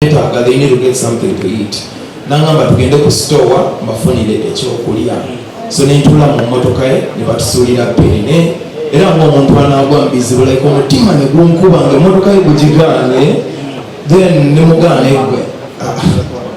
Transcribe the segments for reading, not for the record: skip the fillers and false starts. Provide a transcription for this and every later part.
they need to get something to eat. Nangamba tugende ku store bafunire ekyokulya. So nentula mu mmotoka ye ne batusuulira ppene era ng'omuntu anaagwa mbizibula ko omutima ne gunkuba ng'emmotoka ye gugigaane then ne mugaane gwe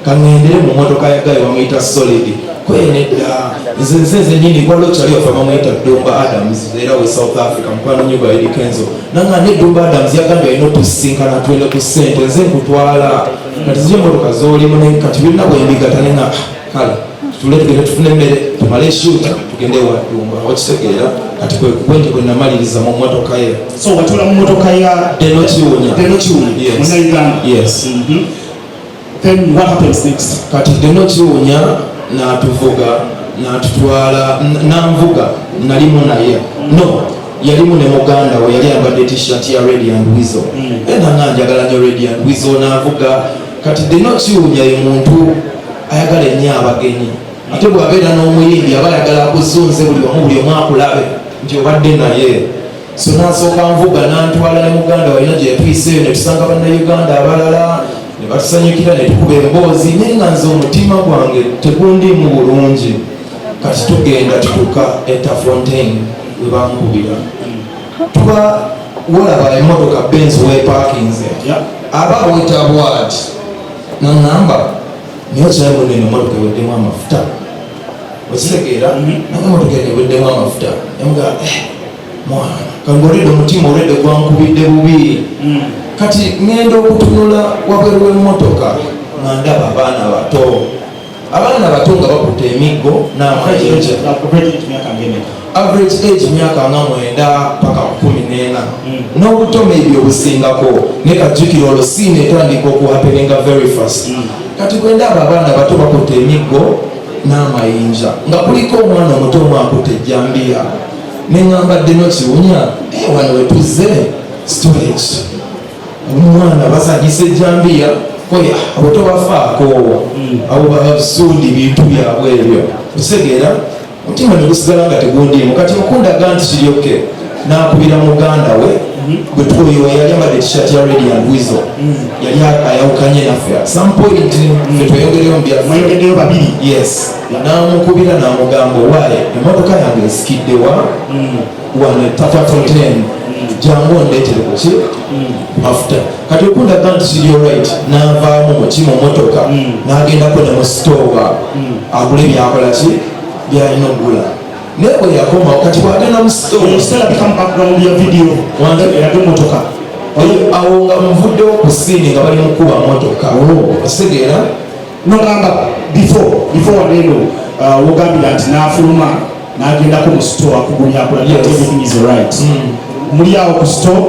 kangendere mu mmotoka ya gaye bamuyita Solid kwenedda nze nyini kwa lochali ofa bamuyita Dumba Adams era we South Africa mukwano nyumba ya Kenzo nanga ne Dumba Adams yagamba ino tusinkana twende ku ssente nze nkutwala kati zije mmotoka zoli mune kati birina bwembigatane nga kala tuletugende tufune emmere tumale shoot tugende wa Dumba okitegeera kati kwe namaliriza mu mmotoka ye so watula mu mmotoka ya Deno Chiunya yes. Muna yes then what happens next? Kati Deno Chiunya n'atuvuga n'atutwala n'anvuga nalimu naye no yalimu ne muganda we yali ayambadde t-shirt ya Red and Weasel era nga njagala nnyo Red and Weasel n'avuga kati Deno Chiunya ye muntu ayagala ennyo abagenyi ate bw'abeera n'omuyimbi aba ayagala akuzunze buli wamu buli omu akulabe nti obadde naye so n'asooka nvuga n'antwala ne muganda walina gye yatuyiseeyo ne tusanga bannayuganda abalala ne batusanyukira ne tukuba emboozi naye nga nze omutima gwange tegundimu bulungi kati tugenda tutuuka Etafontaine we bankubira tuba wolaba emmotoka Benz weepakinze aba aweta bwati naŋŋamba naye okirabe munene emmotoka eweddemu amafuta okitegeera naye emmotoka eweddemu amafuta yamuga mwana kangoledde omutima olwedde gwankubidde bubi kati ngenda okutunula wabweru w'emmotoka nga ndaba abaana bato nga bakuta emiggo n'amayinja average age myaka nga 9 paka 14 n'obutome ebyo obusingako ne kajjukira olwo siina etandika okuhapeninga very fast kati gwe ndaba abaana bato bakuta emiggo n'amayinja nga kuliko omwana omuto omu akuta ejjambiya neŋŋamba Deno Chiunya wano wetuze storage omwana basanyisa ejjambiya oya abo tobafaako abo basuudi bintu byabwe ebyo otegeera omutima ne gusigala nga tegundiimu kati okundaga nti kiryoke n'akubira muganda we gwe twoyo yali ambadde t-shirt ya Red and Weasel yali ayawukanye naffe at some point ffe tweyongereyo mu byaffe babiri yes n'amukubira n'amugamba owaaye emmotoka yange esikidde wano Etafontaine jangu ondeetere kuki mafuta kati okundaga nti kiri alright n'avaamu muki mu mmotoka n'agendako ne mu store agule byakola ki byalina okugula naye bwe yakomawo kati bwagenda mu store become background ya video eraga emmotoka awo nga muvuddewo ku siini nga bali mukuba mmotoka okitegeera nogamba before waneeno wogambira nti n'afuluma n'agendako mu store akugumya akulaga everything is alright muli awo ku store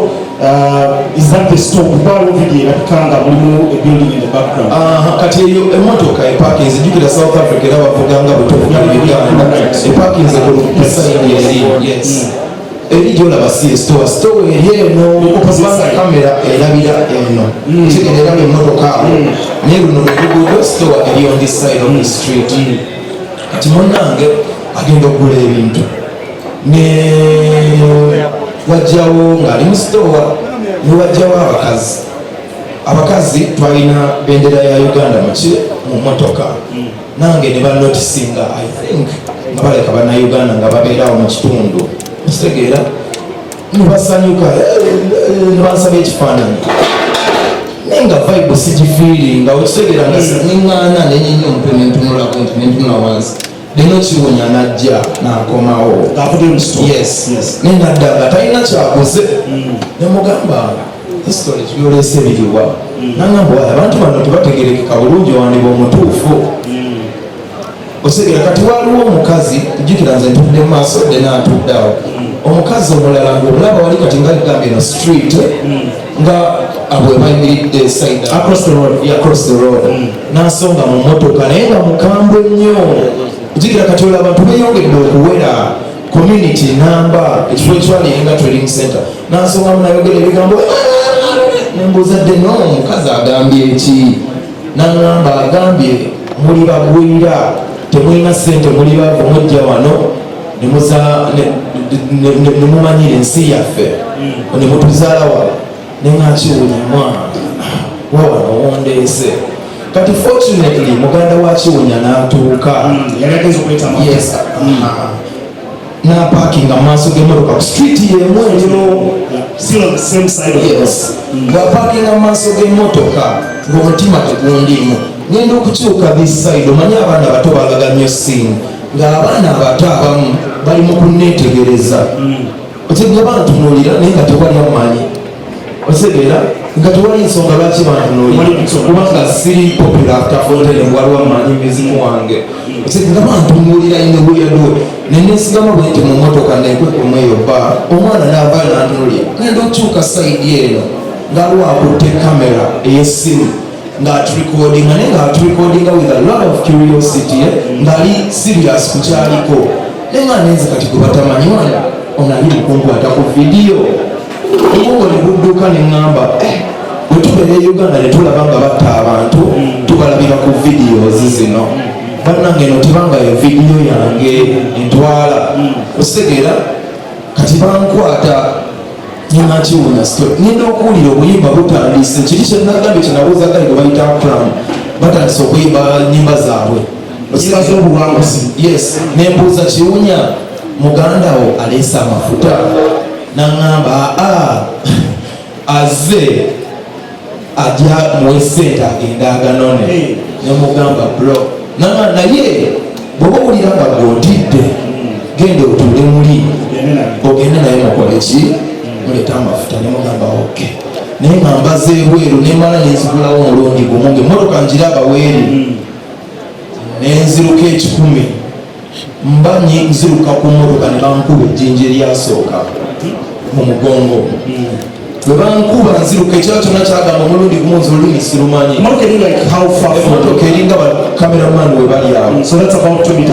is that the store kubawo video erabikanga mulimu a building in the background kati eyo emmotoka epakinze jjukira South Africa era bavuganga butofuga Uganda epakinze kulusayidi eri yes eri gyolaba si store eri eno okubanga kamera erabira eno kigenda eraba emmotoka awo naye luno luguudo store eri on this side of the street kati munnange agenda okugula ebintu ne wajjawo ng'ali mu store ne wajjawo abakazi twalina bendera ya Uganda mu mmotoka nange ne banotisinga I think nga baleka bannayuganda nga babeerawo mu kitundu okitegeera ne basanyuka ne bansaba ekifaananyi naye nga vibe sigifiiringa okitegeera nga neŋŋaana nenyinya omutwe nentunulako nti nentunula wansi Deno Chiunya n'ajja n'akomawo yes naye nadda nga talina kyaguze ne mugamba history byolese biriwa nangamba abantu bano tebategerekeka bulungi wandiba omutuufu otegera kati waliwo omukazi tujjukira nze ntudde mu maaso Deno atudde awo omukazi omulala ng'omulaba wali kati nga ligambye no street nga abwe bayimiridde side across the road n'asonga mu mmotoka naye nga mukambwe nnyo ujjukira kati olaba abantu beeyongedde okuwera community number ekifo ekywalinga trading center n'asongamu nayogera ebigambo nembuuza Deno omukazi agambye eki n'aŋŋamba agambye muli bagwira temulina ssente muli baavu mujja wano ne mumanyira ensi yaffe ne mutuzaala wala ne nga Chiunya mwana wawano wondeese kati fortunately muganda wa Kiwunya n'atuuka yes n'apakinga mu maaso g'emmotoka ku street y'emu eyo ng'apakinga mu maaso g'emmotoka ng'omutima tegundimu ngenda okukyuka this side omanyi abaana abato baagaga nnyo ssimu ng'abaana abato abamu bali mu kunneetegereza otegera bantunuulira naye nga tewali amanyi otegeera nga tewali nsonga lwaki bantunuulira kubanga siri popular after Fontaine waliwo amanyi muzimu wange otegera bantunuulira inewuyadwe nenesigama bwe nti mu mmotoka nenkwekomu eyo bba omwana n'avaayo nantunuulira ngenda okukyuka sayidi eno ngaliwo akutte kamera ey'essimu ng'aturecordinga naye ng'aturecordinga with a lot of curiosity ng'ali serious ku kyaliko naye nga nenze kati gwe batamanyi wano ono ali mukunkwata ku vidiyo omugo ne gudduka ne ŋŋamba bwe tubeera e Uganda ne tulaba nga batta abantu tubalabira ku videos zino bannange no tebanga yo vidiyo yange entwala osegera kati bankwata nyina Kiwunya story ngenda okuwulira obuyimba butandise kiri kyenagambye kyenabuuza gali gwe bayita plan batandise okuyimba nnyimba zaabwe z'obuwanguzi yes nembuuza Kiwunya muganda wo aleese amafuta naŋŋamba azze ajja muwe sente agenda aganone nemugamba bro naye bw'oba owulira nga gw'otidde genda otuule muli ogende naye mukoleki muleeta amafuta nemugamba oke naye nga mbaza ebweru nemala nenzigulawo omulundi gumu ng'emmotoka ngira abaweeri nenziruka 10 mba nziruka ku mmotoka ne bankuba ejjinja eryasooka mu mugongo bwe bankuba nziruka ekiro kyonna kyagamba omulundi gumu nze olulimi sirumanyi emmotoka eringa bakameramani we bali awo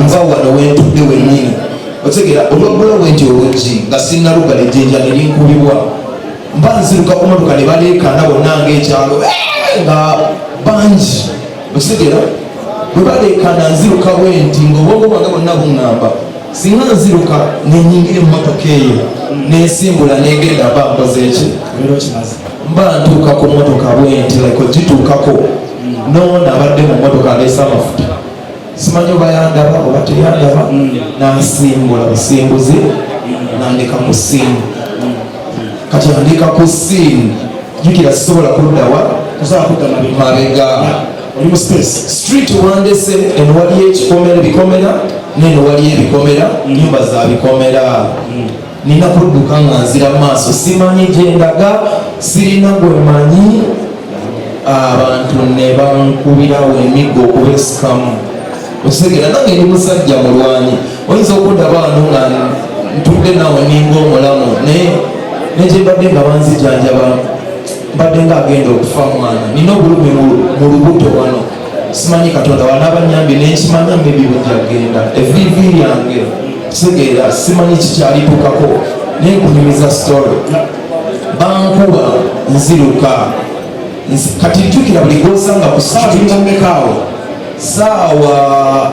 nva wano wentudde wennyini otegera olwagulawo nti oluggi nga sinnalugala ejjinja ne linkubibwa mba nziruka ku mmotoka ne baleekaana bonna ng'ekyalo nga bangi otegera bwe baleekaana nziruka bwenti ng'obwongo bwange bwonna buŋŋamba singa nziruka nenyingira emmotoka eyo nesimbula negenda mba nkoze eki mba ntuuka ku mmotoka bwenti like ogituukako noona abadde mu mmotoka aleese amafuta simanyi oba yandaba oba teyandaba nansimbula busimbuzi nandika ku ssimu kati andika ku ssimu jukira sisobola kuddawa mabega street wandese eno waliyo ebikomera neno waliyo ebikomera nyumba za bikomera nina kudduka nga nzira maaso simanyi gyendaga sirina gwemanyi abantu ne bankubirawo emiggo okubesikamu osegera nange ndi musajja mulwanyi oyinza okudaba wano nga ntudde nawe ninga omulamu naye negyembadde nga banzijanjaba mbadde nga agenda okufa mwana nina obulumi mu lubuto wano simanyi katonda wanabanyambye nenkimanya mebi bwejagenda evivi lyange tegeera simanyi kikyalitukako naye nkunyumiza story bankuba nziruka kati njukira buli gwosanga ku saawamekaawo saawa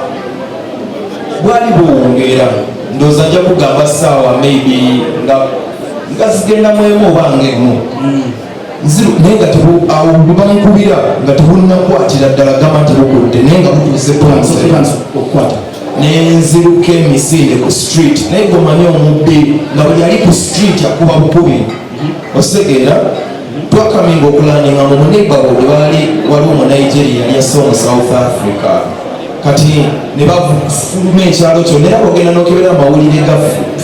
bwali buwongera ndooza nja kugamba saawa maybe nga zigenda mwemu obange emu naye nga awo bwebankubira nga tebunnakwatira ddala gamba nti bukudde naye nga butuuse okukwata nenziruka emisinde ku street naye gomanyi omubbi nga buli ali ku street akuba bukubi osegeera twakaminga okulaninga mu muneighborhood waliwo mu Nigeria yali yasse mu South Africa kati ne bafuluma ekyalo kyonna era bogenda n'okebera amawulire ga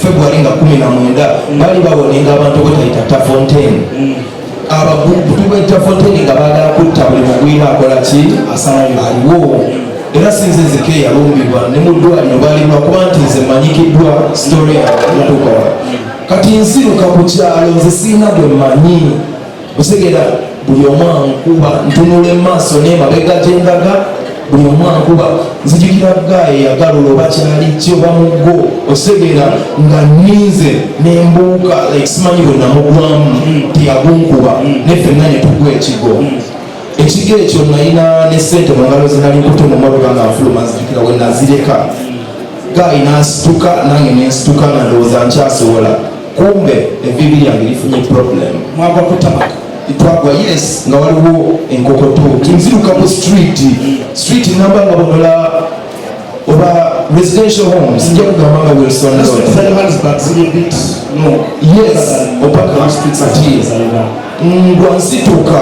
February nga 19 bali babonenga abantu bwetayita Tafontaine ababeta Fontaine nga baagala kutta buli mugwira akola ki aliwo era sinze nzeke yalumbibwa ne mu ddwaliro balibwa kuba nti nze manyikiddwa story yatuuka kati nziruka ku kyalo nze siina gwe mmanyi osegera buli omu ankuba ntunula emaaso n'emabega gyendaga buli omu ankuba nzijukira gaye yagalula oba kyali ki oba muggo osegera nga nninze nembuuka like simanyi bwe namugwamu teyagunkuba neffenna ne tugwa ekigo ekigo ekyo nalina ne sente mu ngalo zinali nkutte mu mmotoka nga nfuluma nzijukira we nazireka gayi nansituka nange nensituka nga ndowooza nkyasobola kumbe evivi lyange lifunye problem mwagwa kutamaka twagwa yes nga waliwo enkokoto nziruka ku street namba nga bonola oba residential homes nja kugamba nga Wilson yes opaka ati ngwa nsituka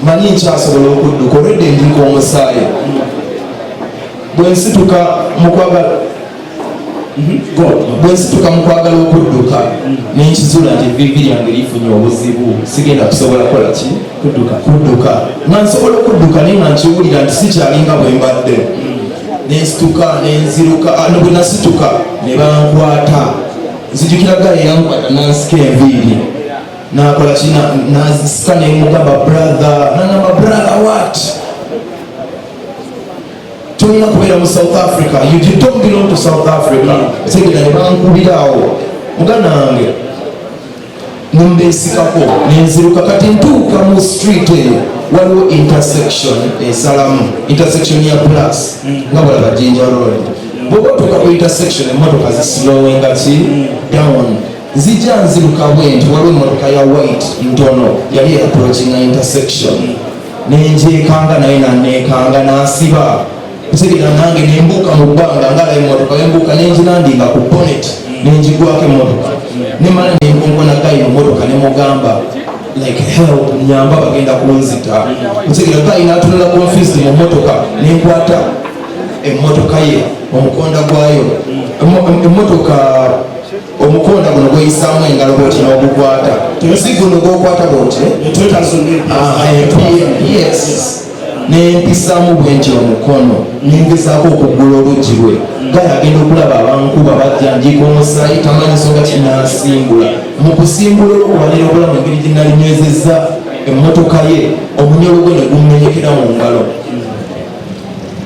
manyi nkyasobola okudduka olwedde ndika omusaayi bwe nsituka mukwagala okudduka nenkizula nti evivi lyange lifunye obuzibu sigenda kusobola kola ki kudduka nga nsobola okudduka naye nga nkiwulira nti sikyalinga bwe mbadde nensituka nenziruka bwe nasituka ne bankwata nzijukira gaye yankwata nansika enviiri nakola ki nazisika nemugamba brother what tolina kubeera mu South Africa, you don't belong to South Africa. Segera ne bankubiraawo muganda wange nembeesikako nenziruka kati ntuuka mu street eyo waliwo intersection esalamu intersection ya plus nga balaba Jinja Road bwoba otuuka ku intersection emmotoka zislowinga ki down zijja nziruka bwenti waliwo emmotoka ya white ntono yali approaching intersection nenjekanga naye nanekanga nasiba kusigera nange nembuuka mu bbanga ngala emmotoka embuuka nenjilandinga ku bonnet nenjigwako emmotoka nemala nenkonkona gayi mu mmotoka nemugamba like help nyamba bagenda kunzita kusigera gayi natunula confused mu mmotoka nenkwata emmotoka ye omukonda gwayo emmotoka omukonda guno gweyisaamu engalo bwoti n'ogukwata si guno gwokwata bwoti yes nempisaamu bwenti omukono nengezaako okuggula oluggi lwe gaye agenda okulaba abankuba bajjanjika omusaayi tamanyi nsonga kinasimbula mu kusimbula olwokubalira obulamu engeri gyenalinywezezza emmotoka ye omunyolo gwe ne gumumenyekera mu ngalo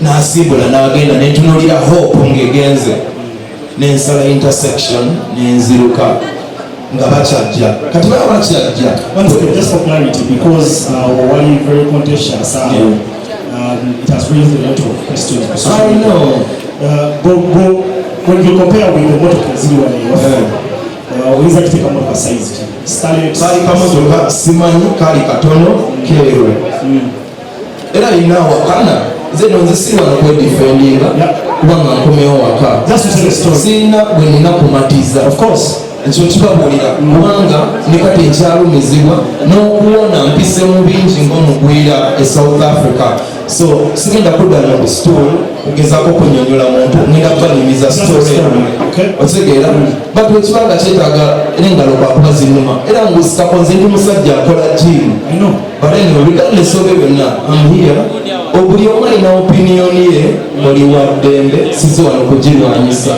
nasimbula n'agenda nentunulira hope ng'egenze nensala intersection nenziruka nga bakyajja kati baba bakyajja just for clarity because wali very contentious it has raised a lot of questions. I know when you compare with the motor ziliwali unaweza kiteka motor size kali kamotoka simanyi kali katono keerwe era ina wakana nze nonzesirwa nokwedifendinga kubanga nkomeo waka sina bwe nina kumatiza of course ekyo kibabulira kubanga nekati enkyalumizibwa n'okuwona mpise mu bingi ng'omugwira e South Africa so sigenda kuddala ku stool kugezaako kunyonyola muntu ngenda kubalimiza story otegeera but ekibanga kyetaaga n'engalo kwakuba zinuma era ngusikako nze ndi musajja akola jimu but anyway regardless of byonna I'm here buli omu alina opinion ye oli wa ddembe size wano kugirwanyisa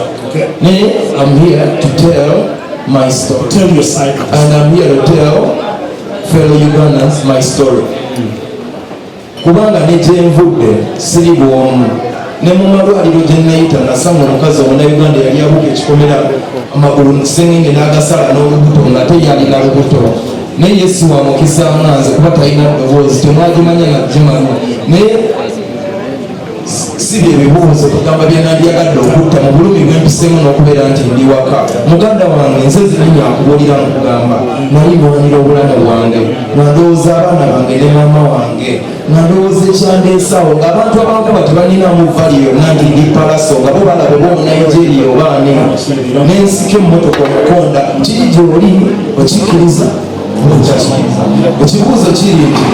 naye I'm here to tell my story. Tell your side. And I'm here to tell fellow Ugandans my story. Kubanga ne gyenvudde siri bwomu ne mu malwaliro gye nayita nasanga omukazi Omunnayuganda yali abuka ekikomera amagulu sengenge n'agasala n'olubuto nga teyalina lubuto naye Yesu wa mukisa nze kuba talina ddoboozi temwagimanya nagimanyi naye si bye bibuuzo kugamba bye nandyagadde okutta mu bulumi bwempiseemu n'okubeera nti ndi waka muganda wange nze zirinya akubuulira nkugamba nali nwanira obulamu bwange nga ndowooza abaana bange ne maama wange nga ndowooza ekyandeesaawo ng'abantu abankuba tebalinamu vali yonna nti ndi palaso nga bo balabe b'omunigeria obaani n'ensika emmotoka omukonda kiri gy'oli okikkiriza okyakkiriza ekibuuzo kiri nti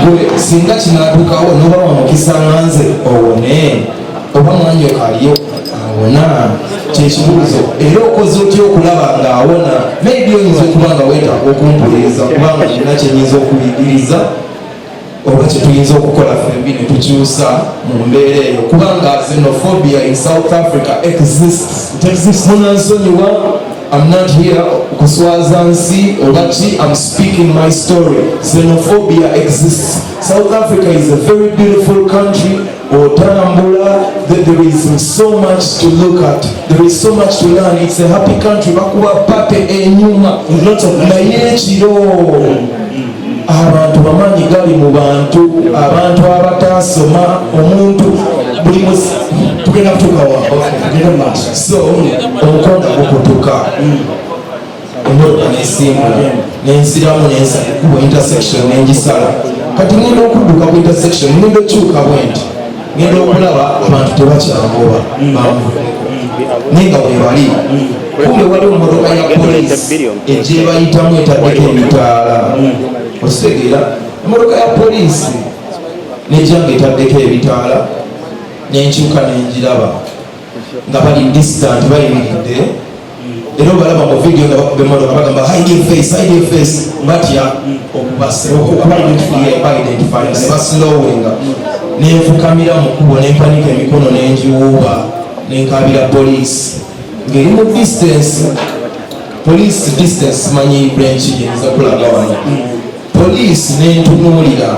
gwe singa kinatuukawo noba wamukisa nze owone oba mwanjoka aliyo awona kyekibuuzo era okoze otya okulaba ng'awona maybe oyinza okuba nga weetaaga okumpuliriza kubanga nina kyenyinza okuyigiriza oba kyetuyinza okukola fembi ne tukyusa mu mbeera eyo kubanga xenophobia in South Africa exists munansonyiwa I'm not here kuswaza nsi obaki I'm speaking my story. Xenophobia exists. South Africa is a very beautiful country. Otambula, there is so much to look at. There is so much to learn. It's a happy country. Bakuba pate enyuma. Naye ekiro abantu bamanyi gali mu bantu abantu abatasoma omuntu buli tugenda kutuuka wa so omukonda gukutuka emmotoka nesimbula nensiramu nensikuba intersection nengisala kati ngenda okudduka ku intersection ngenda okyuka bwenti ngenda okulaba abantu tebakyangoba naye nga webali kumbe waliwo emmotoka ya poliisi egyebayitamu etaddeko ebitaala okitegeera emmotoka ya poliisi nejjanga etaddeko ebitaala nenkyuka nenjiraba nga bali distant bayimiridde era obalaba mu video nga bakuba emmotoka bagamba hide your face batya okuba-identify ne baslowinga nenfukamira mu kkubo nempanika emikono nenjiwuuba nenkabira poliisi ngeri mu distance poliisi distance simanyi branch yinza kulaga wano poliisi nentunuulira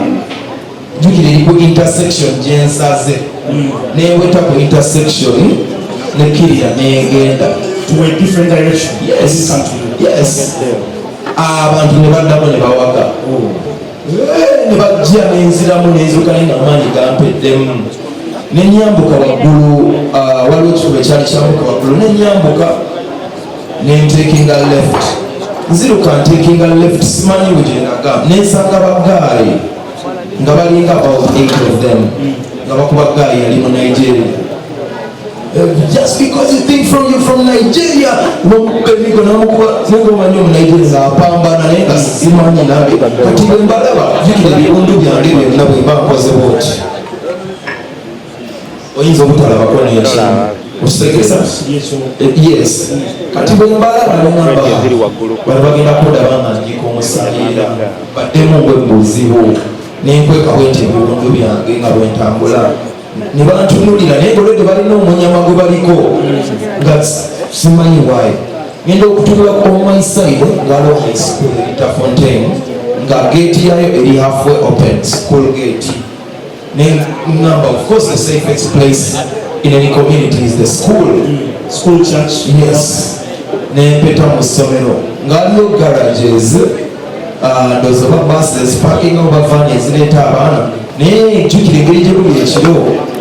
jukira eri ku intersection gyensaze neweta ku intersection nekirira negenda to a different direction. Yes. Abantu ne baddamu ne bawaga ne bajja nenziramu nenzuka naye nga amaanyi gampeddemu nenyambuka waggulu waliwo ekikuba ekyali kyambuka waggulu nenyambuka nentekinga left nziruka ntekinga left simanyi wegendaga nensanga bagaali nga balinga about 8 of them nga bakuba gaali yali mu Nigeria. Just because you think you're from Nigeria, n'omukuba n'omukuba n'omanyi omu Nigeria ng'apambana naye nga simanyi nabe kati bwe mbalaba jjukira ebiwundu byange byonna bwe mba nkoze bwoti oyinza obutalabako n'eki okitegeeza yes kati bwe mbalaba neŋŋamba bali bagenda kundaba nga njika omusalira baddemu ngwebbuzibu nenkweka bwenti ebiwundu byange nga bwentambula ne bantunulira naye olwedde balina omunyama gwe baliko nga simanyi waayo ngenda okutunula on my side ngaliwo high school erita Fontaine nga gate yayo eri halfway open school gate neŋŋamba of course the safest place in any community is the school church. Yes. Nempeta mu ssomero ngaliyo garages ndozo ba buses parking oba van ezireeta abaana naye jjukira engeri gye buli ekiro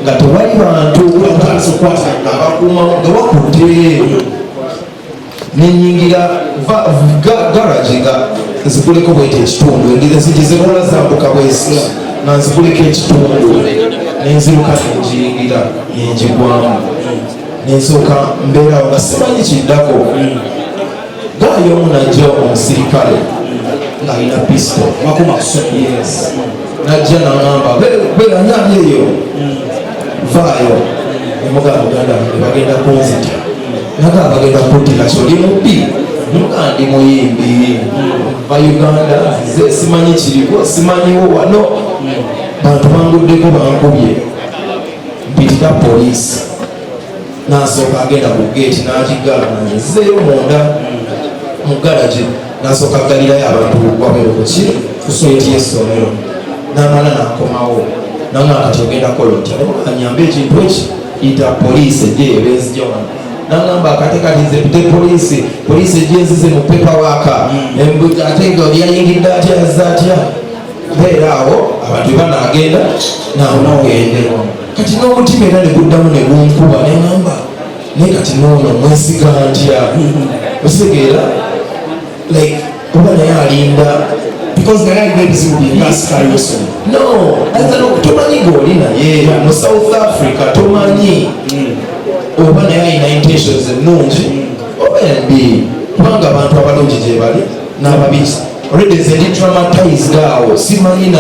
nga tewali bantu abakuuma nga wakutte nenyingira garage nga nziguleko bwete ekitundu engeri zigizikola zambuka bwesi nga nziguleko ekitundu nenziruka nenjiyingira yenjigwamu nensooka mbeerawo nga simanyi kiddako gaayomu najja omusirikale ng'alina pistol yes najja naŋŋamba beeranyamye eyo vaayo nemugaa muganda bagenda kunzita nagaa bagenda kuttira kyoli mubbi mugaa ndi muyimbi ba Uganda nze simanyi kiriko simanyiwo wano bantu banguddeko bankubye mpitira poliisi nasooka agenda ku geeti n'agigaana nzeeyo munda mu garage nasooka agalirayo abantu wabero kuki kusoeti y'essomero n'amala n'akomawo naŋŋamba kati ogenda kola otya anyambe ekintu eki ita poliisi ejje ebenzija wano naŋŋamba akatekati nze pite poliisi ejje enzize mu pepawaaka ate nga yayingidde atya yazze atya beera awo abantu banaagenda naonogende kati n'omutima era ne guddamu ne gunkuba neŋŋamba naye kati noono mwesiga ntya ositegeera like oba naye alinda because naye alina ebizibu byengasikaliso no azala tomanyi g'oli naye mu South Africa tomanyi oba naye alina intentions ennungi oba embi kubanga abantu abalungi gye bali n'ababi already nze ndi traumatized awo simanyi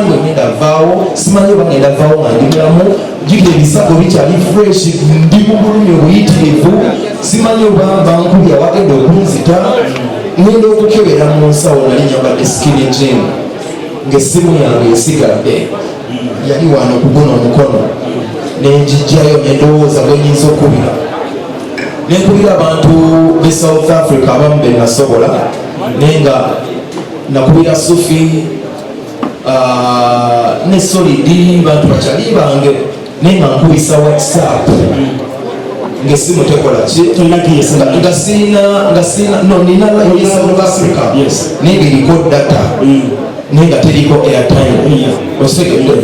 bwe ngenda vaawo simanyi oba ngenda vaawo nga ndi mulamu jjukira ebisago bikyali fresh ndi mu bulumi obuyitirivu simanyi oba bankubya wagenda okunzita ngenda okukebera mu nsawo nali nyambadde skinny jean ng'essimu yange esigadde yali wano okugona omukono nenjijjayo nendowooza gwenyinza okubira nenkubira abantu be South Africa abamu be nasobola naye nga nakubira Sufi ne Solidi bantu bakyali bange naye nga nkubisa WhatsApp ng'essimu tekola ki nga siina no nina line South Africa naye ng'eriko data naye nga teriko airtime otegedde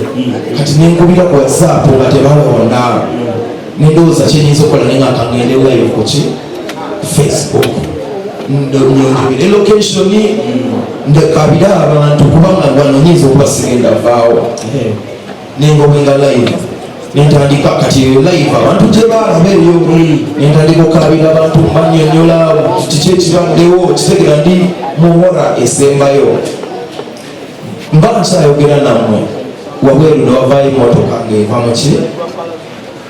kati nenkubira ku WhatsApp nga tebalonda nendowooza kyenyinza okukola naye nga kangende live ku ki Facebook nyonjobere location ndekabira abantu kubanga banonyiza okubasiga vaawo nengobwenga live nentandika kati live abantu gye balaba eyo nentandika okulabira abantu mbanyonyola kiki ekibaddewo kitegera ndi muhora esembayo mba nkyayogera nammwe wabweru newavaayo emotoka ngaeva muki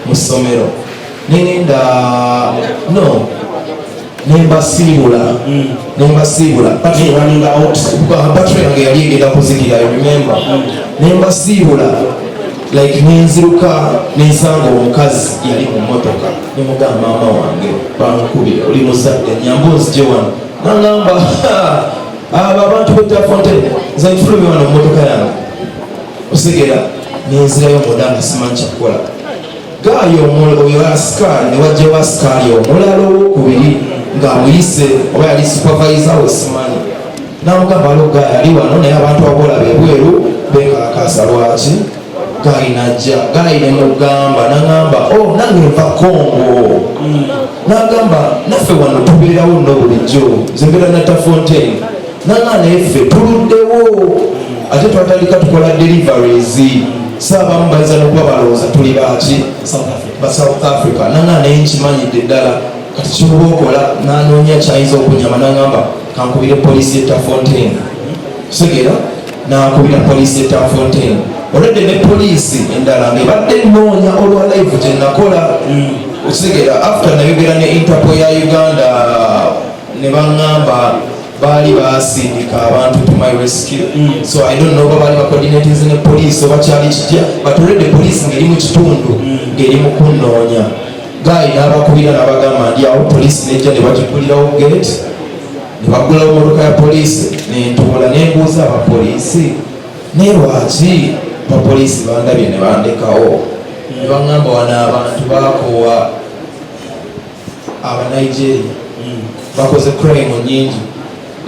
mu ssomero nengenda nembasiibula battery yange yali egenda kuzikira remember nembasiibula like nenziruka nensanga omukazi yali mu motoka nemugamba maama wange bankubire oli muzadde nyambozi gye wano nangamba abo abantu betafontaine nze nfulumye wano mu motoka yange osigera nenzirayo mudanga simanyi kyakukola gaayo oyo asikaali newajjawo asikaali omulala owokubiri ng'amuyise oba yali supervisor we simanyi namugamba alo gaaya ali wano naye abantu abolaba ebweru bekalakasa lwaki gaayi najja gaayi nemugamba nagamba nange nva Congo nagamba naffe wano tubeerawo nno bulijjo nze mbeera Natafontaine nanga neffe tuluddewo ate twatandika tukola deliveries saabamu bayinza nokuba balowooza tuli baki ba South Africa nanga naye nkimanyidde ddala kati kyoba okola nanoonya kyayinza okunyama nagamba kankubire poliisi ye Tafontaine segera nakubira poliisi ye Tafontaine olwedde ne poliisi endala ngaebadde nnoonya olwa live gye nakola okitegera after nayogera ne Interpol ya Uganda ne baŋŋamba baali basindika abantu to my rescue so I don't know baali bacoordinates ne poliisi oba kyali kitya but already poliisi ng'eri mu kitundu ng'eri mu kunnoonya gaayi n'abakubira n'abagamba ndi awo poliisi nejja ne bagigulirawo gate ne baggulawo motoka ya poliisi nentuula nembuuza abapoliisi naye lwaki abapoliisi bandabye ne bandekawo ne baŋŋamba wano abantu bakoowa Abanigeria bakoze crime nyingi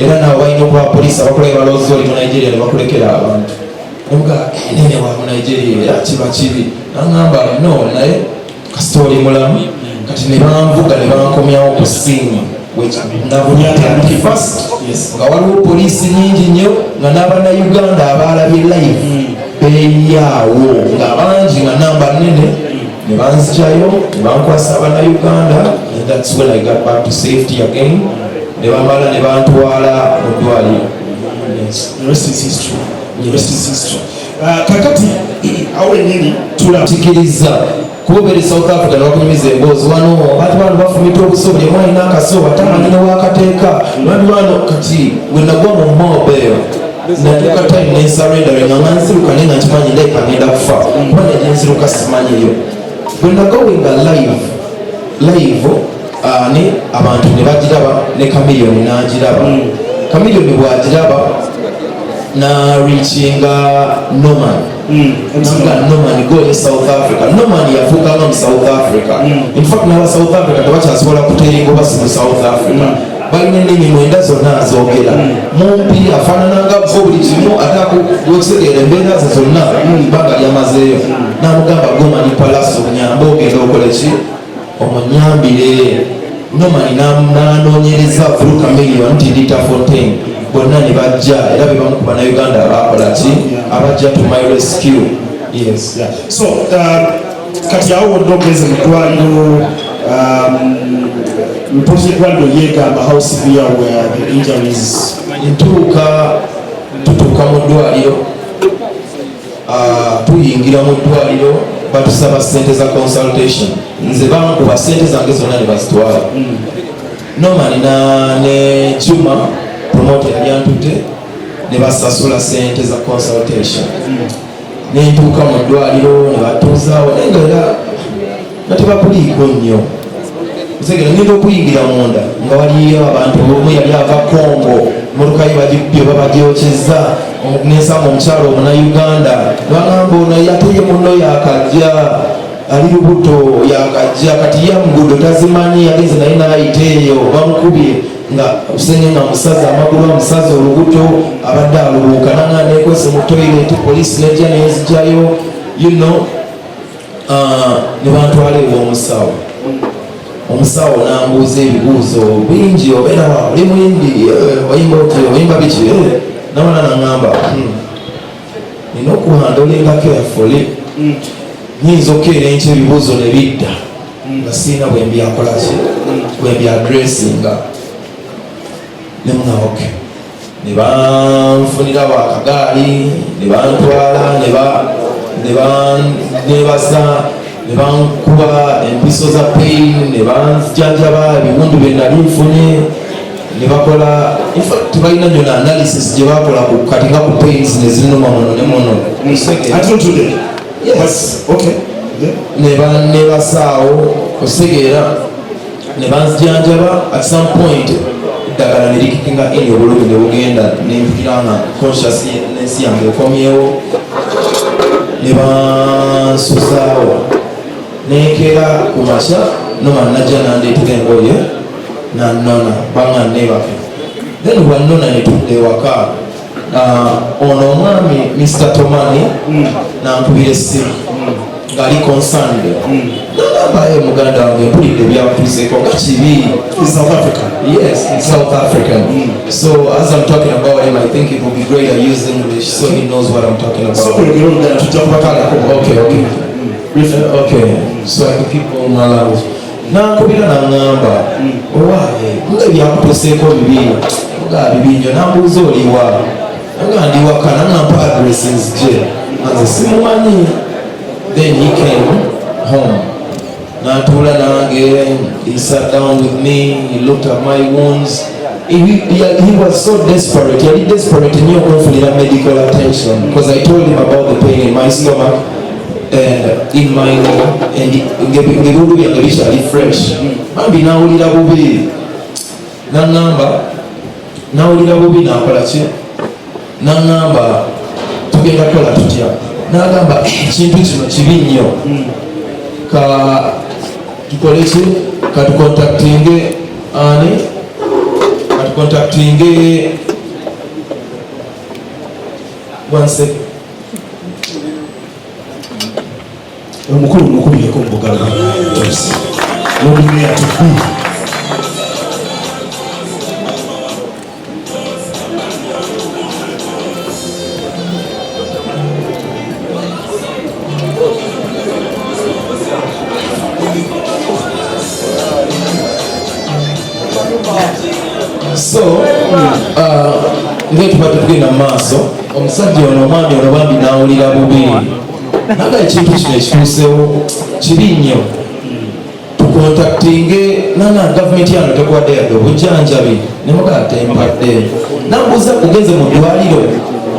era nawe balina okuba poliisi abakulaba balowooza oli mu Nigeria ne bakulekera abantu nemugaa nene wa mu Nigeria era kiba kibi naŋŋamba no naye kasita oli mulamu kati ne banvuga ne bankomyawo ku ssimu nga waliwo poliisi nyingi nnyo nga n'Abannayuganda abalabye live beeyaawo nga bangi nga namba nene ne banzikyayo ne bankwasa Abannayuganda and that's when I got back to safety again ne bamala ne bantwala mu ddwaliro. Kakati awo ennyini tulatikiriza kubeera South Africa nebakunyumiza emboozi wano abantu bano bafumita obusobole mwalina akasoba tamanyina wakateeka bantu bano kati wenagwa mu mob eyo natuuka time nensarendarenga nga nziruka naye nga nkimanyi ndeka ngenda kufa kuba naye nziruka simanyiyo bwenagawenga live ne abantu ne bagiraba ne Chameleone n'agiraba Chameleone bw'agiraba na reachinga Norman Norman go in South Africa Norman yafuukanga mu South Africa in fact n'aba South Africa tebakyasobola kuteeringa basi mu South Africa balina ennimi mwenda zonna azoogera mumpi afaanananga bo buli kimu ate okutegeera embeera ze zonna baga lyamazeeyo n'amugamba gomani palaso nyamba ogenda okola ki omunyambire Norman n'anoonyereza through Chameleone nti ndi Tafontaine bonna ne bajja era be bamu ku Bannayuganda abakola ki abajja to my rescue. Yes. So kati awo wonna ogeze mu ddwaliro reported eddwaliro yeegamba how severe were the injuries? tutuuka mu ddwaliro tuyingira mu ddwaliro batusaba ssente za consultation nze bankuba ssente zange zonna ne bazitwala Norman ne Juma promoter yali antudde ne basasula ssente za consultation nentuuka mu ddwaliro ne batuuzaawo naye nga era nga tebakuliiko nnyo nsegera ngenda okuyingira munda nga waliyo abantu omu yali ava Congo motoka ye bagibbye oba bagyokyeza nensanga omukyalo Omunnayuganda nebagamba ono yateye munno yakajja ali lubuto yakajja kati yamugudo tazimanyi yagenze naye naayita eyo bamukubye nga usenge nga musaza amagulu amusaza olubuto abadde alubuuka nanga nekwese mu toilet poliisi nejja nenzigyayo ne bantwala ew'omusawo omusawo n'ambuuza ebibuuzo bingi, obeera wa oli muyimbi, oyimba oti, oyimba biki, namala naŋŋamba nina okuhandolinga carefully, nyinza okukeera enkya ebibuuzo ne bidda nga siina bwe mbyakolaki, bwe mbyadressinga. ne munawoke ne banfunira bakagaali ne bantwala ne basa ne bankuba empiso za pain ne banjanjaba ebiwundu bye nali nfunye ne bakola tebalina nyo na analysis gye bakola kati nga ku pains ne zinuma muno ne muno ne basaawo osegeera ne banjanjaba at some point eddagala ne likikinga eni obulumi ne bugenda nempukira nga consciousness yange ekomyewo ne bansuzaawo nenkera ku makya noma najja nandeetera engoye nanona banga nebafe then bwannona netudde ewaka ono omwami Mr. Tomani nankubira essimu ng'ali concerned nagambayo muganda wange mpulidde byakutuuseeko nga kibi. South African? Yes, it's South African. So as I'm talking about him, I think it would be great I use English so he knows what I'm talking about. Okay, so I can keep on my language. Nankubira naŋŋamba owaaye nga byakutuuseeko bibi nga bibinjo nambuuza oliwa nga ndi waka naŋŋampa addresses gye nze simumanyi. Then he came home. Natula nange, he sat down with me, he looked at my wounds. He was so desperate. He was desperate and he needed medical attention because I told him about the pain in my stomach and in my and ngebudu byange bishali fresh. Mambi nawulira bubi. Nawulira bubi nakola ki? Nangamba tugenda kola tutya. Nagamba ekintu kino kibi nnyo ka tukole ki katukontaktinge ani katukontaktinge omukulu mukubireko mubugalo n'obumeya tukulu. So nga tubadde tugenda mu maaso omusajja ono omwami ono bambi nawulira bubi naga ekintu kino ekituusewo kibi nnyo tukontaktinge nana gavumenti yano tekwadde yadde obujjanjabi nemugatempadde nambuuza kugenze mu ddwaliro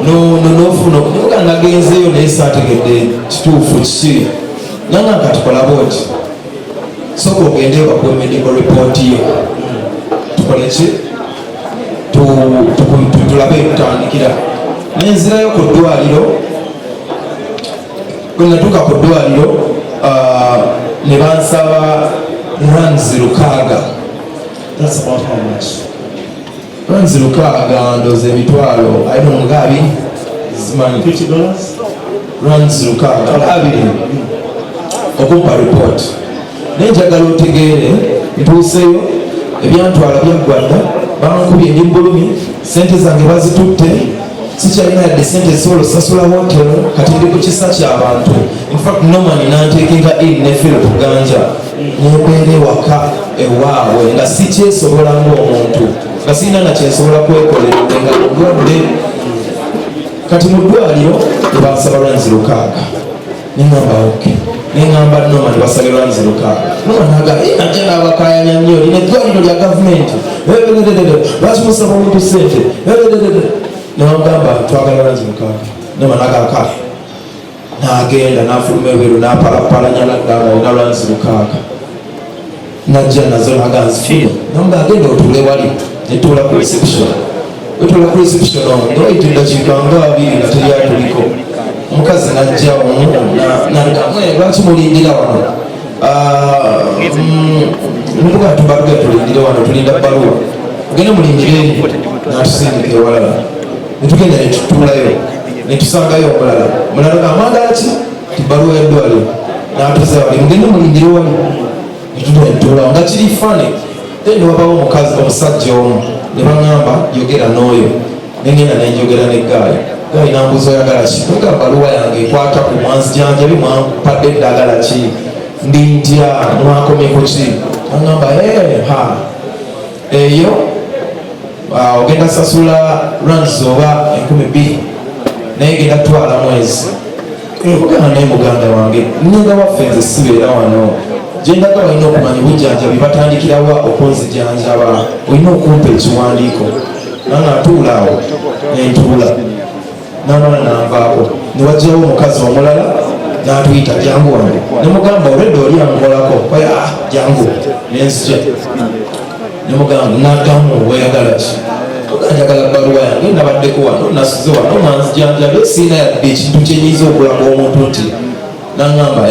nofuna nemuga nagenzeeyo naye saategedde kituufu kiki nanga nkatukola booti soka ogende bakuwe medical report yo tukole ki tulabe tutandikira nenzirayo ku ddwaliro bwe natuuka ku ddwaliro ne bansaba runs 600. That's about how much? Runs 600 ndooza emitwalo ayino nga 2 zimanyi $50? runs 200 okumpa report naye njagala otegeere ntuuseyo ebyantwala byaggwadda bankubye ndi bulumi sente zange bazitutte sikyalina yadde sente zisobola osasula hotelo kati ndi ku kisa ky'abantu infact nomani nanteekenga eri ne Philip Ganja nembeera ewaka ewaabwe nga sikyesobola ng'omuntu nga sirina nakyensobola kwekolera nga ndwadde kati mu ddwaliro nebansaba runs 600 neŋŋamba oke neŋŋamba noma nebasabye runs 600 noma naga najja naabakayanya nnyo lina eddwaliro lya gavumenti lwaki musaba omuntu sente nebamugamba twagala runs 600 noma nagakale nagenda nafuluma ebweru napalapalanya naddanga olina runs 600 najja nazo naganzifuna namuga agenda otuule wali netuula ku reception wetuula ku reception ngawaite eddakiika nga 2 nga teryatuliko omukazi najja nagamwe lwaki mulindira wano netuga tubaluga tulindire wano tulinda baluwa gende mulindire eri natusindika ewalala netugenda netutuulayo netusangayo omulala amwagala ki tibaluwa yaddwaliro natuza wali mugende mulindire wali netutula nga kiri fane then wabawo omusajja omu ne baŋŋamba yogera n'oyo nengenda nenjogera ne Gayi nambuza oyagala ki nga baluwa yange ekwata ku mwanzijanjabi mwampadde eddagala ki ndi ntya mwakomeko ki aŋŋamba eyo ogenda sasula runs oba 12 naye genda twala mwezi ogana naye muganda wange nnyenda waffe nze sibeera wano gyendaga olina okumanya obujjanjabi batandikirawa okunzijanjaba olina okumpa ekiwandiiko nanga atuulaawo nentuula namala nanvaako newajjawo omukazi omulala natuyita jangu wange nemugamba olwedde oli amugolako jangu nenzija nemugamba nagamu weyagala ki njagala baluwa yange nabaddeko wano nasuze wano mwanzijanjabe siina yadde ekintu kyenyiza okulaga omuntu nti naŋŋamba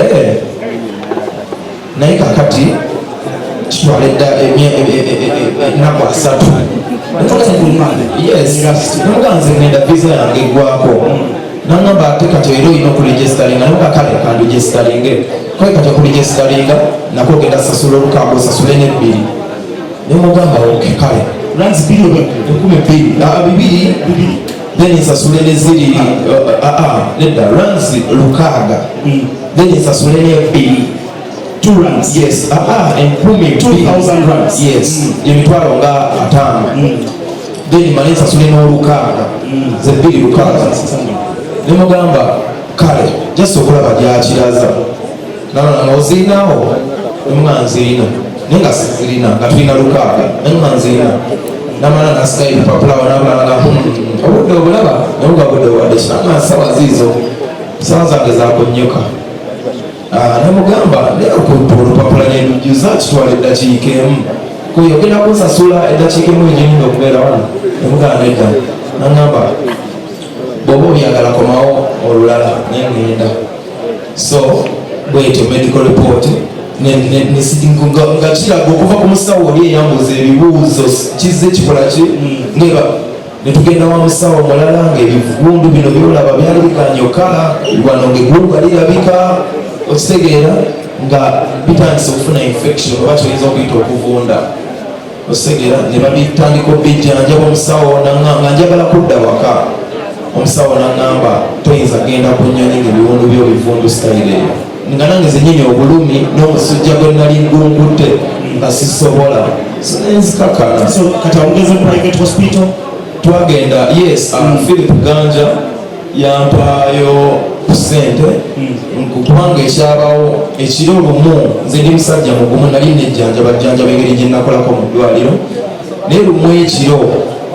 naye kakati kitwala ennaku 3 namuganze ngenda visa yange eggwako naŋŋamba ate kati era olina okuregisteringa namugakale kandigisteringe kale kati okuregisteringa nako ogenda sasula olukaaga osasule n'ebbiri nemugamba kale runs 2,000 then nsasule neziri nedda runs 6 then nsasule n'ebbiri 2 runs yes 2,000 runs yes emitwalo nga 5 then male nsasule n'olukaaga zebbiri 600 nemugamba kale just okulaba gyakiraza nalanga ozirinawo nemugamba nzirina naye nga sizirina nga tulina 600 naye nga nzirina namala nasigayo ebipapula wanabulaga obudde obulaba nabuga budde obwadde kinanga sawa ziizo sawa zange zakunyuka nemugamba olupapula nendujuza kitwala eddakiika emu kuyogera kunsasula eddakiika emu egirinda okubeera wano nemugamba nedda naŋŋamba bwoba oyagala komawo olulala nengenda so bwetyo medical report nga kiraga okuva ku musawo oli eyambuza ebibuuzo kizze kikolaki ngeba netugenda wa musawo mulala ngaebivundu bino byolaba byali bikanye okala wano ngaeggulu nga lirabika okitegeera nga bitandise okufuna infection oba kyoyinza okuyita okuvunda okitegeera ne babitandika obijjanjaba omusawo nga njagala kudda waka omusawo naŋŋamba toyinza genda ku nnyonyi ngaebiwundu byobivundu sitayire eyo nga nange zenyini obulumi n'omusujja gwe nali ngungutte nga sisobola nenzikakana kati awugeze private hospital twagenda yes Philip Ganja yampaayo ku ssente kubanga ekyabawo ekiro lumu nze ndi musajja mugumu nali nejjanjaba engeri gye nakolako mu ddwaliro naye lumu ekiro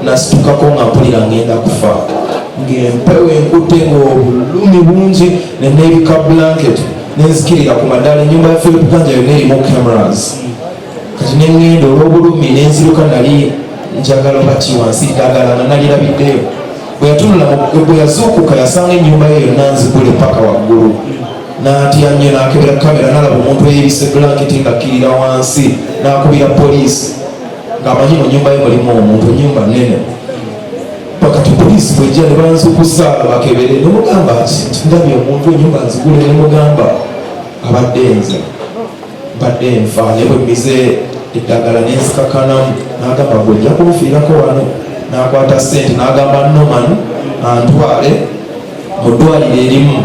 nasitukako nga mpulira ngenda kufa ng'empewo enkutte ng'obulumi bungi neneebika blanket nenzikirira ku maddaala ennyumba ya Philip Ganja yonna erimu cameras kati neŋŋenda olw'obulumi nenziruka nali njagala baki wansi ddagala nga nalirabiddeyo bwe yazuukuka yasanga ennyumba ye yonna nzigule paka waggulu n'atya nnyo n'akebera kamera n'alaba omuntu eyebise blanket ng'akkirira wansi n'akubira poliisi ng'amanyi mu nnyumba ye mulimu omuntu ennyumba nnene pakati poliisi bwejja ne banzukusa bakebere nemugamba ndabye omuntu ennyumba nzigule nemugamba abadde nze mbadde nfa naye bwe mize eddagala nenzikakanamu n'agamba bwejja kunfiirako wano n'akwata ssente n'agamba Norman antwale mu ddwaliro erimu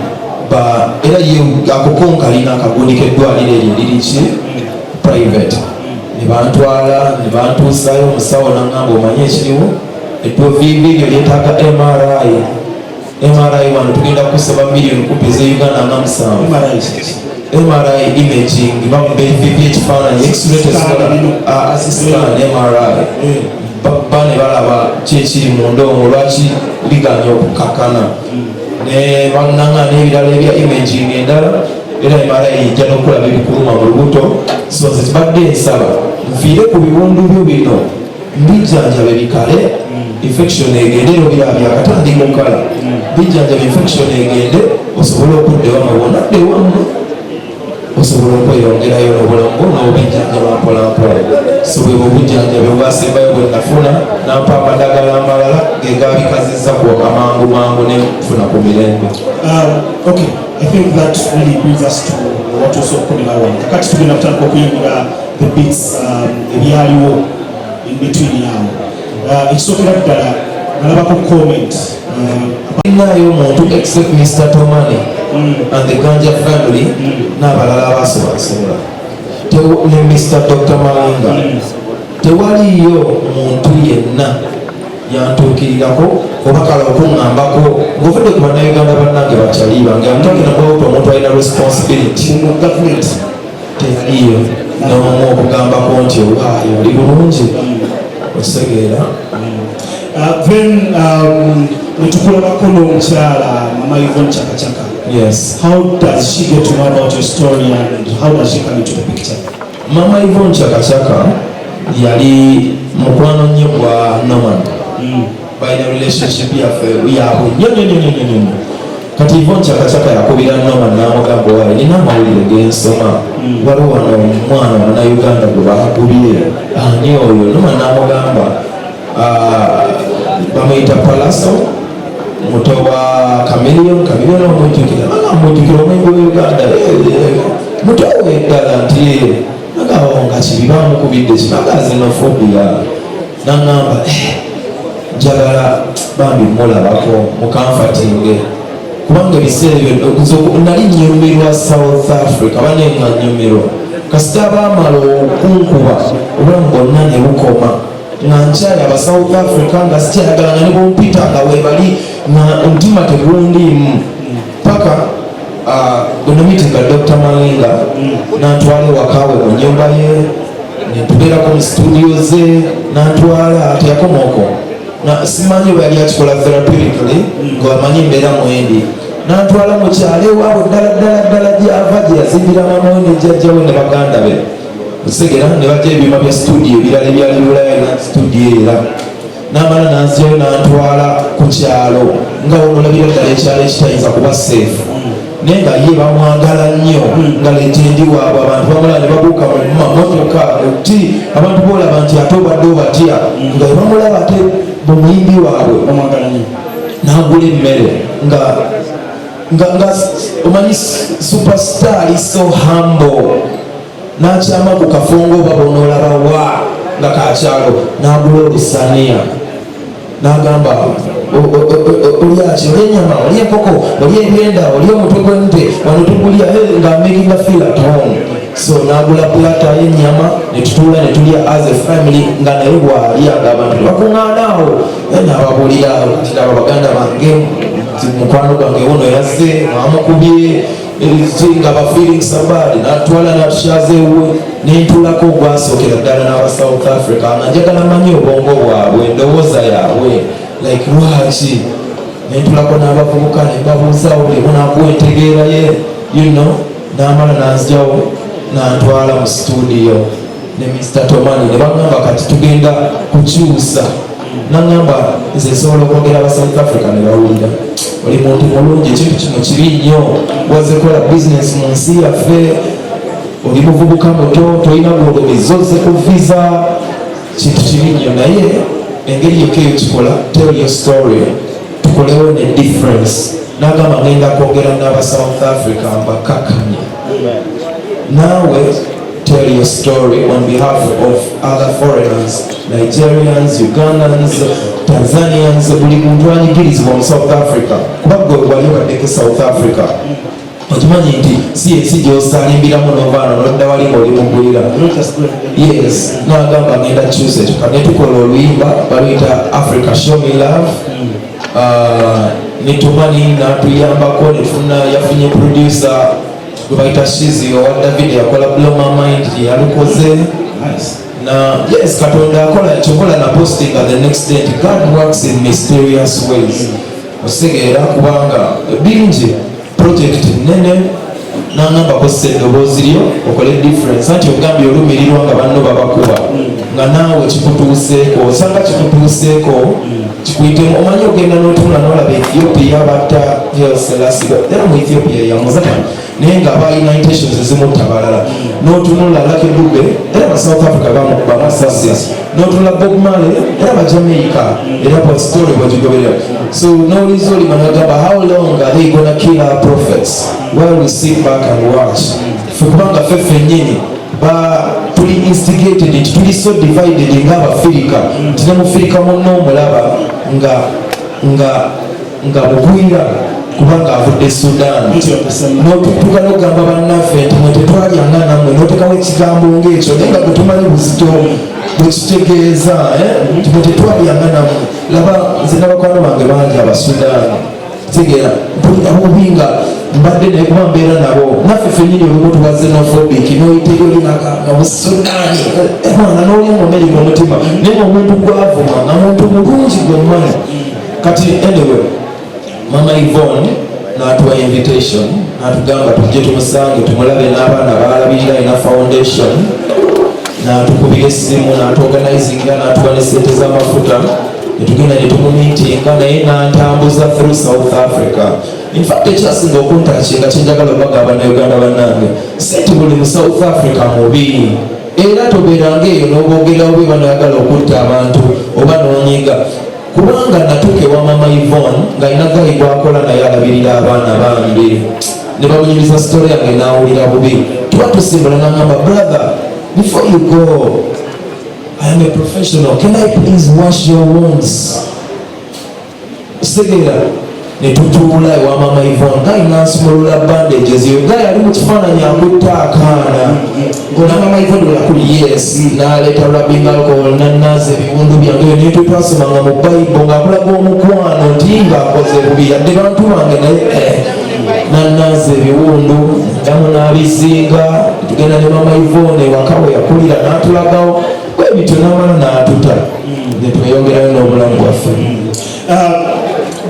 era ye akokonkalina akagundi k'eddwaliro eryo liriki private ne bantwala ne bantuusayo omusawo n'aŋŋamba omanye ekiriwo eddovivi ebyo lyetaaga MRI wano tugenda kusaba miliyoni kumpi ez'Uganda nga 7 MRI imaging bamubevivi ekifaananyi x-ray MRI bane balaba kyekiri munda omwo lwaki liganya okukakana ne bananga n'ebirala ebya imaging endala era MRI ejja n'okulaba ebikuluma mu lubuto so nze tibadde nsaba nviire ku biwundu byo bino mbijjanjabe bikale infection egende era byakatandika okukala bijjanjabe infection egende osobole okuddewa mubonadde wamu osobola okweyongerayo n'obulamu n'obujjanjaba mpolampola so bwe bubujjanjabe obwasembayo bwe nafuna nampa amadagala amalala gegabikazizza kuwaka mangu nenfuna ku mirembe. Okay, I think that really brings us to watuuse okukomera wano kakati tugenda kutandika okuyingira the beats ebyaliwo in between yawo ekisookera ddala nalabako comment nayo omuntu except Mr. Tomani and the Ganja family n'abalala abasobola ne Mr. Dr. Malinga tewaliyo muntu yenna yantuukirirako oba kala okuŋŋambako ng'ovudde ku bannayuganda bannange bakyaliba nga talking about omuntu alina responsibility mu government tewaliyo n'omu okugambako nti owaayo oli bulungi okitegeera. Then netukulabako n'omukyala Mama Yvonne Chakachaka. Yes. How does she get to know about your story and how does she come into the picture? Mama Yvonne Chakachaka yali mukwano nnyo gwa Norman. Balina relationship yaabwe nnyo. Kati Yvonne Chakachaka yakubira Norman n'amugamba waawe nina amawulire gensoma waliwo wano omwana Munnayuganda gwe bakubye ani oyo. Norman n'amugamba bamuyita Palaso muto wa Chameleon omujjukira omwenge w'Uganda muto weddala nti agawo nga kibi bamukubidde kinaga xenophobia n'aŋŋamba njagala bambi mulabako mukamfatinge kubanga ebiseera ebyo nali nnyumirwa South Africa banenga nnyumirwa kasita baamala okunkuba obulamu bwonna ne bukoma nga nkyali aba South Africa nga sikyayagala nga ne bumpita nga webali nga omutima tegundiimu paka bweno mitinga Dr. Malinga n'antwala ewakaawe mu nnyumba ye netubeerako mu studio ze n'antwala teyakomaoko simanyi bwe yali akikola therapeutically ng'amanyi mbeera mwendi n'antwala mu kyalo ewaabwe ddala gyava gye yazimbira mama we ne jjajjawe ne baganda be osegera ne bajja ebyuma bya studio ebirala ebyali Bulaya na studio era n'amala n'anzirayo n'antwala ku kyalo nga olabira ddala ekyalo ekitayinza kuba safe naye nga ye bamwagala nnyo nga legendi waabwe abantu bamulaba ne babuuka mu mamotoka oti abantu boolaba nti ate obadde obatya nga bamulaba ate bumuyimbi waabwe bamwagala nnyo n'agula emmere nga omanyi superstar is so humble n'akyama ku kafongo babona olaba wa nga kakyalo n'agula olusaniya n'agamba olyaki olya ennyama olya enkoko olya ebyenda olya omutwe gw'ente wano tugulya nga making a feel at home. So n'agula plata y'ennyama ne tutuula ne tulya as a family nga naye bw'alya ng'abantu bakuŋŋaanaawo n'ababulira kati abo baganda bange mukwano gwange wuno yazze mwamukubye nga ba feeling somebody n'atwala n'atushaze ewe n'entulako ogwasookera ddala n'aba South Africa nga njagala manyi obwongo bwabwe endowooza yaabwe like lwaki n'entulako n'abavubuka ne mbabuuzawo buli munakuwa entegeera ye you know n'amala n'anzjawo n'antwala mu studio ne Mr. Tomani ne bagamba kati tugenda kukyusa n'aŋŋamba nze nsobola okwogera aba South Africa ne bawulira oli muntu mulungi ekintu kino kibi nnyo waze kola bizinesi mu nsi yaffe oli muvubuka muto tolina gwolobeza ozze ku visa kintu kibi nnyo naye engeri yokka eyo kikola tell your story tukolewo ne difference n'agamba ngenda kwogera n'aba South Africa mbakakanye naawe tell your story on behalf of other foreigners, Nigerians, Ugandans, Tanzanians, buli muntu anyigirizibwa mu South Africa kuba gwe wali obaddeko South Africa okimanyi nti si ensi gy'osalimbiramu n'ovaano n'odda wali ng'oli mugwira. Yes, n'agamba ngenda kyuse ekyo ne tukola oluyimba baluyita Africa Show Me Love. Ne Tomani n'atuyambako ne tufuna yafunye producer bayita Shizzy owa David yakola Blow My Mind yalukoze na yes Katonda akola ekyokola na posting the next day God works in mysterious ways osegeera kubanga bingi project nene n'aŋŋamba kosa eddoboozi lyo okole difference anti ogambye olumirirwa nga banno babakuba nga naawe kikutuuseeko osanga kikutuuseeko kikuyitemu omanyi ogenda n'otunula n'olaba Ethiopia batta Haile Selassie era mu Ethiopia yamuzata naye nga balina intentions ezimutabalala n'otunula Lucky Dube era ba South Africa bamukuba amasasi n'otunula Bob Marley era ba Jamaica era ba story bwegigoberera so n'oliza olima n'agamba how long are they gonna kill our prophets while we sit back and watch kubanga feffe nyini tuli instigated, tuli so divided ng'Abafirika. Tine Mufirika munno omulaba nga mugwira kubanga avudde Sudan. N'otugala okugamba bannaffe nti mwe tetwalyanga nammwe n'otekawo ekigambo ng'ekyo naye nga gwe tumanyi buzito bwekitegeeza nti mwe tetwalyanga nammwe. Laba nze n'abakwano bange bangi Abasudaani tegeera mpulira bubi nga mbadde naye kuba mbeera nabo naffe ffennyini olumu tuba xenophobic n'oyiteyo olinaga Busudaani mwana n'olya mumeri mu mutima naye omuntu gwavuma nga muntu mulungi gwemmanyi. Kati anyway Mama Yvonne n'atuwa invitation n'atugamba tujje tumusange tumulabe n'abaana baalabirira ina foundation, n'atukubira essimu n'atuorganizinga n'atuwa ne ssente z'amafuta netugenda netumumiitinga naye n'antambuza through South Africa. In fact ekyasinga okuntakinga kyenjagala obagamba Uganda bannange senti buli mu South Africa mubi era tobeeranga eyo n'oboogera obe banayagala okutta abantu oba n'onyiga kubanga natuuka ewa Mama Yvonne ng'alina gayi gwakola naye alabirira abaana bange ne bamunyumiza sitole yange n'awulira bubi. Tuba tusimbula n'angamba brother before you go I am a professional. Can I please wash your wounds? Segera netutuula ewa Mama Yvonne gayi n'asumulula bandages yo gayi ali mu kifaananyi akutta akaana ng'ona Mama Yvonne bwe yakuli yes n'aleeta rubbing alcohol n'annaaza ebiwundu byange eyo niyo twasomanga mu Bayibuli ng'akulaga omukwano nti ng'akoze bubi yadde bantu bange naye n'annaaza ebiwundu damu n'abizinga tugenda ne Mama Yvonne ewaka we yakulira n'atulagawo bityo n'amala n'atuta netweyongerayo n'obulamu bwaffe.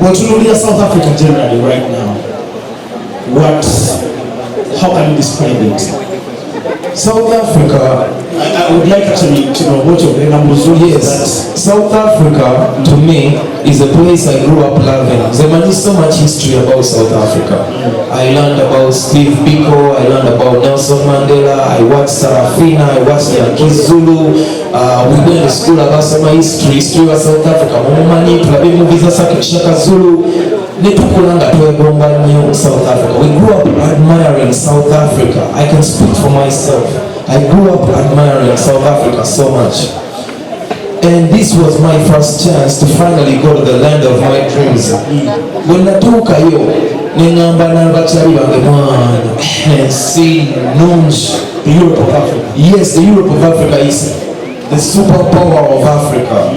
Bw'otunuulira South Africa generally right now, how can you describe it? South Africa, I would like actually to know what your numbers are. Yes, South Africa to me is a place I grew up loving. There is so much history about South Africa. I learned about Steve Biko, I learned about Nelson Mandela, I watched Sarafina, I watched Yankee Zulu. We went to school about some history of South Africa. Mumani, tulabe movies za Shaka Zulu. Netukulanga twegomba nnyo South Africa. We grew up admiring South Africa. I can speak for myself. I grew up admiring South Africa so much. And this was my first chance to finally go to the land of my dreams. When natuukayo nengamba n'abakyali bange mwana see the Europe of Africa. Yes, the Europe of Africa is the superpower of Africa.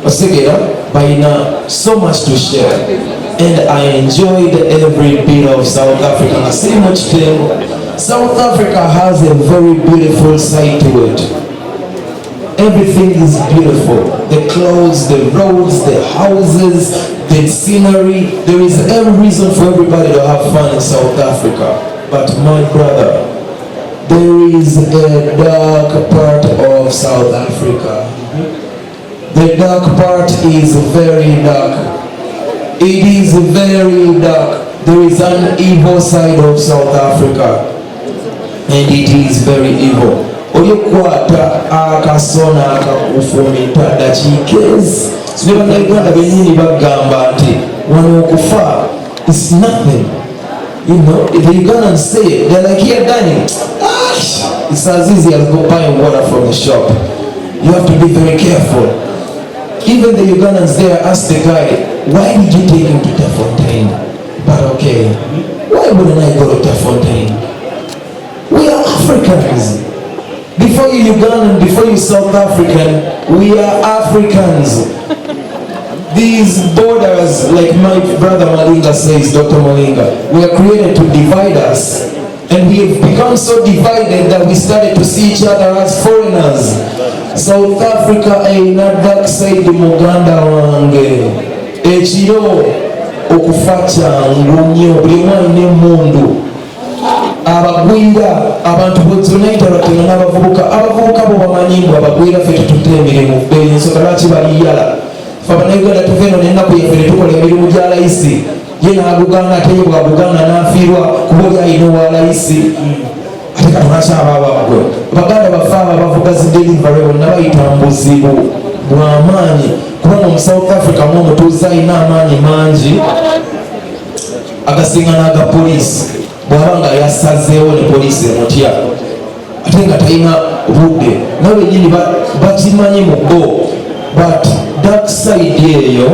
Osigera bayina so much to share. And I enjoyed every bit of South Africa. I see much thing. South Africa has a very beautiful side to it. Everything is beautiful. The clothes, the roads, the houses, the scenery. There is every reason for everybody to have fun in South Africa. But my brother, there is a dark part of South Africa. The dark part is very dark. It is very dark. There is an evil side of South Africa, and it is very evil. Oyokwata akasona akakufumita dakikezi Uganda benyini bagamba nti wano okufa is nothing. You know, if the Ugandans say it, they're like, here Danny, it's as easy as go buying water from the shop. You have to be very careful. Even the Ugandans there asked the guy, why did you take him to Tefontaine? But okay, why wouldn't I go to Tefontaine? We are Africans. Before you Ugandan, before you South African, we are Africans. These borders, like my brother Malinga says, Dr. Malinga, were created to divide us. And we have become so divided that we started to see each other as foreigners. South Africa aina dark side muganda wange. Ekiro okufa kyangu nnyo buli mwana emmundu. Abagwira abantu bozonayita batena n'abavubuka. Abavubuka bo bamanyi mbu abagwira ffe tututte emirimu ensonga lwaki baliyala. Ffe Abannayuganda tuva eno n'ennaku yaffe ne tukola emirimu gya layisi. Ye n'aguganga ate ye bw'aguganga n'afiirwa kuba oli ayina owa layisi. Ate katonakyabaabagwe baganda baffe abo abavuga zi delivery bonna bayita mbuzibu bw'amaanyi kubanga mu South Africa mu omutuuze alina amaanyi mangi agasinga n'aga poliisi. bw'aba nga yasazeewo ne poliisi emutya ate nga talina budde nawe nyini bakimanyi mu bo, but dark side eyo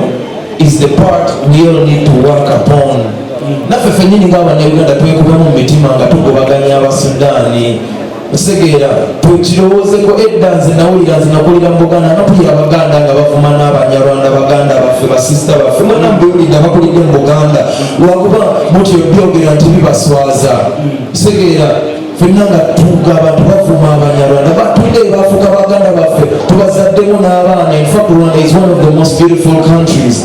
is the part we all need to work upon. Naffe ffennyini ng'Abannayuganda twekubamu mu mitima nga tugobaganya Abasudaani. Osegeera tukirowoozeko edda nze nawulira nze nakulira mu Buganda nga tuli Abaganda nga bavuma n'Abanyarwanda Baganda baffe basisita baffe mwena mubiwulidde abakulidde mu Buganda lwakuba mutyo byogera nti bibaswaza. Osegeera ffenna nga tuga abantu bavuma Abanyarwanda batudde bafuuka Baganda baffe tubazaddemu n'abaana. In fact Rwanda is one of the most beautiful countries.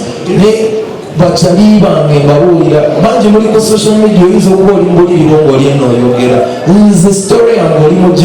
Bakyali bange mbabuulira bangi muli ku social media oyinza okuba oli mu buliriro ng'oli eno oyogera nze story yange oli mugiwa